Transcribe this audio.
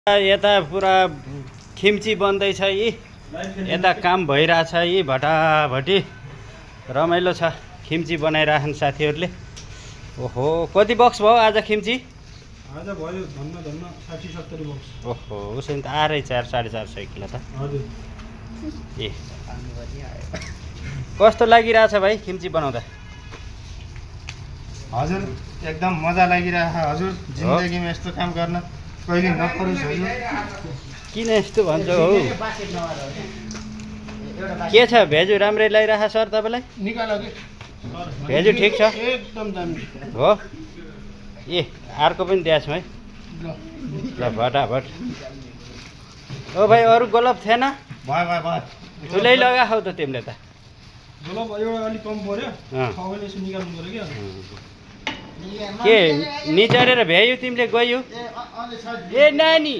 यता पुरा खिम्ची बन्दैछ यी यता काम भइरहेछ यी भटाभटी रमाइलो छ खिम्ची बनाइराछन् साथीहरूले। ओहो कति बक्स भयो आज खिम्ची? आज भयो धन्न धन्न 60-70 बक्स। ओहो उसैले त आरै 400-450 किलो त। हजुर ए कस्तो लागिरहेछ भाइ खिम्ची बनाउँदा? हजुर एकदम मजा लागिरहेछ हजुर। जिन्दगीमा यस्तो काम गर्न कहिले नपरोस् हजुर। किन यस्तो भन्छ हौ? के छ भेजु राम्रै लागिरहेछ सर तपाईँलाई? निकाल्यो कि भेजु ठिक छ? एकदम दामी हो ए अर्को पनि दिएछौँ है ल भटाभट। ओ भाइ अरू गलप थिएन? भयो ठुलै लगाऊ त तिमीले त। गलप एउटा अलि कम पर्यो अँ। खगले यसो निकाल्नु पर्यो के निचारेर भ्यायो तिमीले गयो? ए नानी